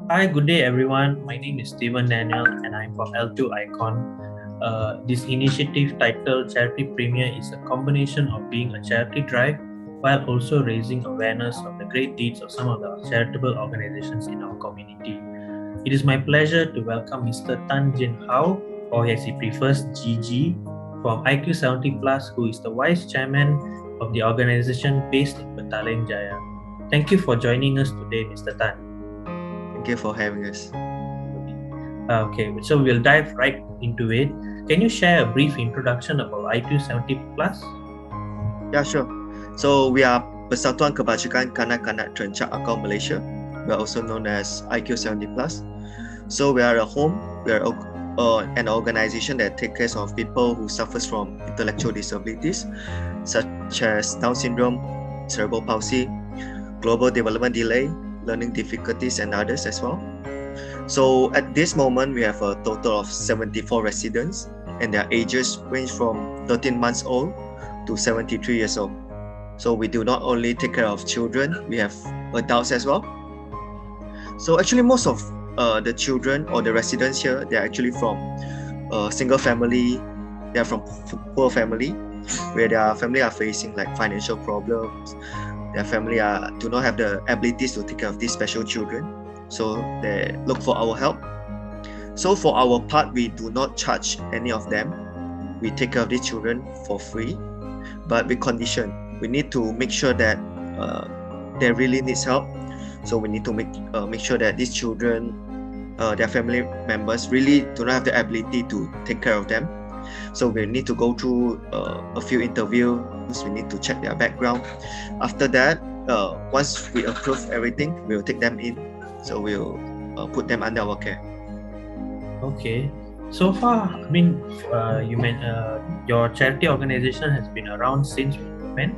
Hi, good day everyone. My name is Steven Daniel and I'm from L2 Icon. This initiative titled Charity Premier is a combination of being a charity drive while also raising awareness of the great deeds of some of the charitable organizations in our community. It is my pleasure to welcome Mr. Tan Jin Hao, or as he prefers, GG, from IQ70 Plus, who is the Vice Chairman of the organization based in Petaling Jaya. Thank you for joining us today, Mr. Tan. Thank you for having us. Okay, so we'll dive right into it. Can you share a brief introduction about IQ70 Plus? Yeah, sure. So we are Persatuan Kebajikan Kanak-Kanak Terencak Akau Malaysia. We are also known as IQ70 Plus. So we are a home, we are an organization that takes care of people who suffers from intellectual disabilities such as Down syndrome, cerebral palsy, global development delay, learning difficulties, and others as well. So at this moment, we have a total of 74 residents, and their ages range from 13 months old to 73 years old. So we do not only take care of children, we have adults as well. So actually, most of the children or the residents here, they're actually from single family, they're from poor family, where their family are facing like financial problems. Their family do not have the abilities to take care of these special children. So they look for our help. So for our part, we do not charge any of them. We take care of these children for free, but with condition. We need to make sure that they really needs help. So we need to make sure that these children, their family members, really do not have the ability to take care of them. So we need to go through a few interviews. We need to check their background. After that, once we approve everything, we'll take them in. So we'll put them under our care. Okay. So far, you meant your charity organization has been around since when?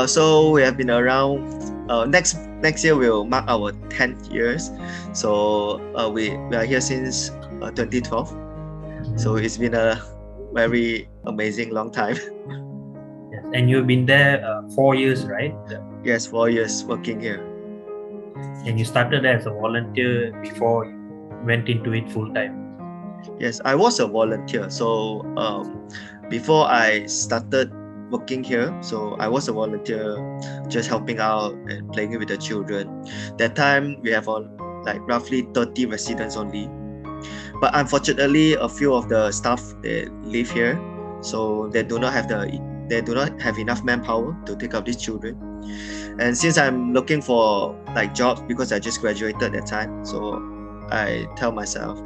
So we have been around. Next year we'll mark our 10th years. So we are here since 2012. So it's been a very amazing long time. Yes. And you've been there 4 years, right? Yes, 4 years working here. And you started as a volunteer before you went into it full time. Yes, I was a volunteer. So before I started working here, so I was a volunteer, just helping out and playing with the children. That time we have like roughly 30 residents only. But unfortunately, a few of the staff they live here, so they do not have enough manpower to take up these children. And since I'm looking for like jobs because I just graduated that time, so I tell myself,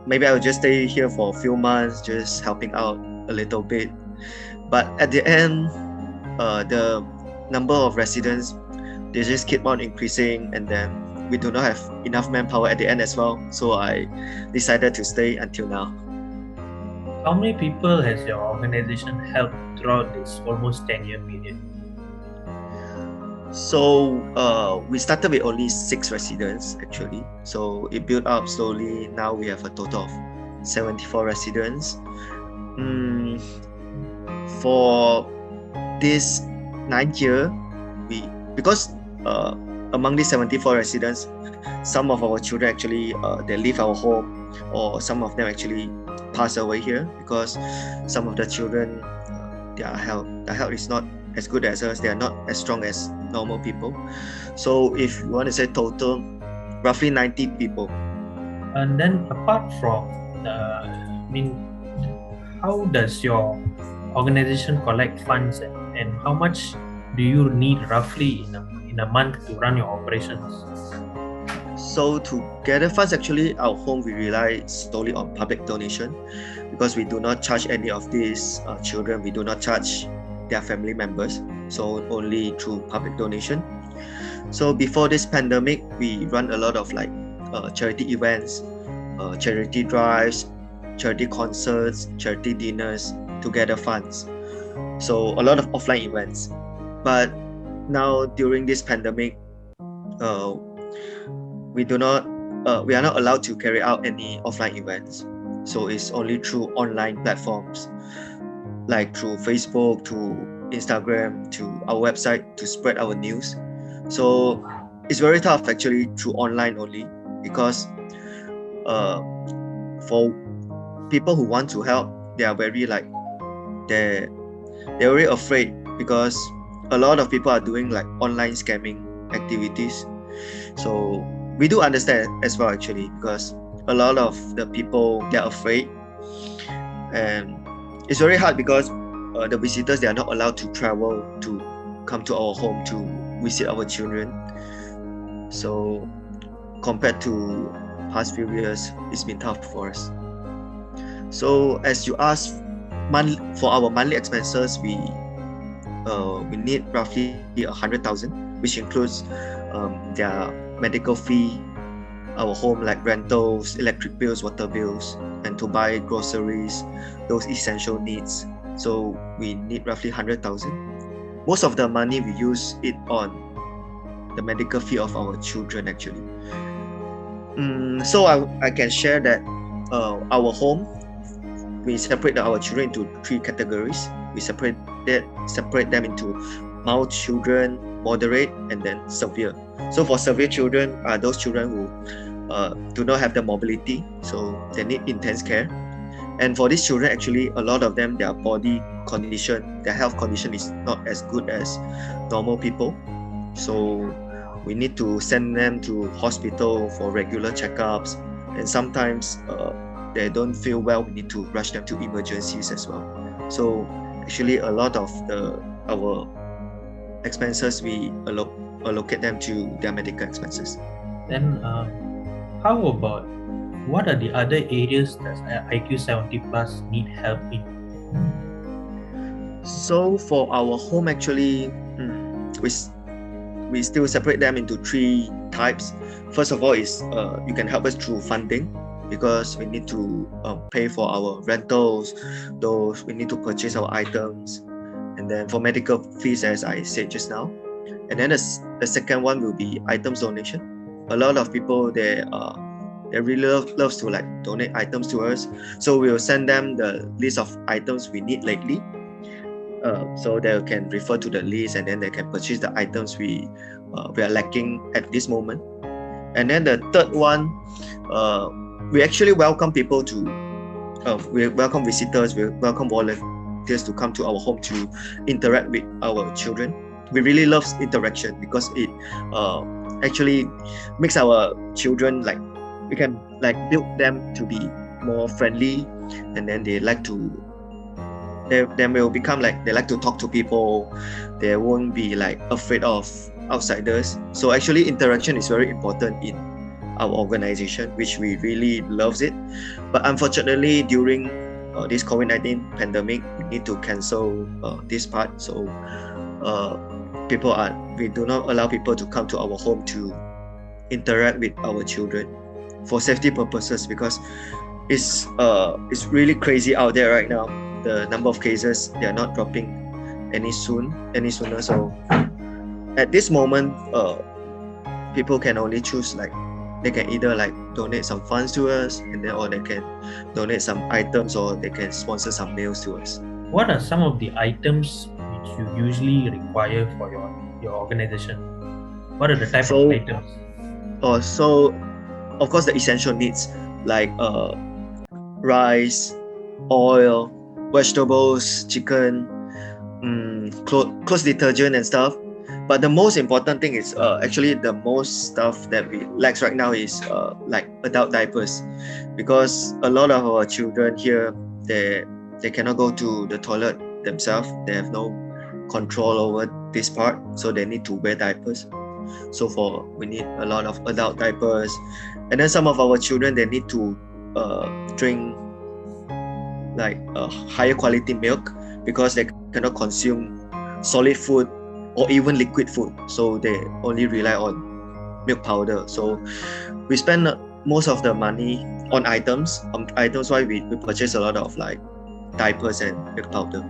maybe I'll just stay here for a few months, just helping out a little bit. But at the end, the number of residents they just keep on increasing, and then we do not have enough manpower at the end as well. So I decided to stay until now. How many people has your organization helped throughout this almost 10-year period? So we started with only 6 residents actually. So it built up slowly. Now we have a total of 74 residents. For this 9th year, because among these 74 residents, some of our children actually they leave our home, or some of them actually pass away here because some of the children their health is not as good as us. They are not as strong as normal people. So if you want to say total, roughly 90 people. And then apart from, how does your organization collect funds, and how much do you need roughly in a month to run your operations? So to gather funds, actually our home we rely solely on public donation, because we do not charge any of these children. We do not charge their family members, so only through public donation. So before this pandemic, we run a lot of like charity events, charity drives, charity concerts, charity dinners to gather funds. So a lot of offline events. But now during this pandemic, we are not allowed to carry out any offline events. So it's only through online platforms, like through Facebook, to Instagram, to our website to spread our news. So it's very tough actually through online only, because for people who want to help, they are very like they're very afraid, because a lot of people are doing like online scamming activities. So we do understand as well actually, because a lot of the people, they're afraid, and it's very hard because the visitors, they are not allowed to travel to come to our home to visit our children. So compared to past few years, it's been tough for us. So as you asked, for our monthly expenses, we need roughly 100,000, which includes their medical fee, our home like rentals, electric bills, water bills, and to buy groceries, those essential needs. So we need roughly 100,000. Most of the money we use it on the medical fee of our children actually. So I can share that our home, we separate our children into 3 categories. We separate them into mild children, moderate, and then severe. So for severe children are those children who do not have the mobility, so they need intense care. And for these children, actually, a lot of them, their body condition, their health condition is not as good as normal people. So we need to send them to hospital for regular checkups. And sometimes they don't feel well, we need to rush them to emergencies as well. So actually, a lot of our expenses, we allocate them to their medical expenses. Then how about what are the other areas that IQ70 Plus need help in? So for our home, actually, we still separate them into 3 types. First of all is you can help us through funding, because we need to pay for our rentals, those we need to purchase our items, and then for medical fees, as I said just now. And then the second one will be items donation. A lot of people, they really loves to like donate items to us, so we'll send them the list of items we need lately, so they can refer to the list, and then they can purchase the items we are lacking at this moment. And then the third one, we actually welcome people to we welcome visitors, we welcome volunteers to come to our home to interact with our children. We really love interaction, because it actually makes our children like, we can like build them to be more friendly, and then they will become like, they like to talk to people, they won't be like afraid of outsiders. So actually interaction is very important in our organization, which we really loves it. But unfortunately, during this COVID-19 pandemic, we need to cancel this part. So we do not allow people to come to our home to interact with our children for safety purposes, because it's really crazy out there right now. The number of cases, they are not dropping any sooner. So at this moment, people can only choose, like they can either like donate some funds to us, and then or they can donate some items, or they can sponsor some meals to us. What are some of the items which you usually require for your organization? What are the type of items? So of course the essential needs like rice, oil, vegetables, chicken, clothes detergent and stuff. But the most important thing is actually the most stuff that we lack right now is like adult diapers, because a lot of our children here, they cannot go to the toilet themselves. They have no control over this part, so they need to wear diapers. So we need a lot of adult diapers. And then some of our children, they need to drink like higher quality milk, because they cannot consume solid food or even liquid food, so they only rely on milk powder. So we spend most of the money on items. Items why we purchase a lot of like diapers and milk powder.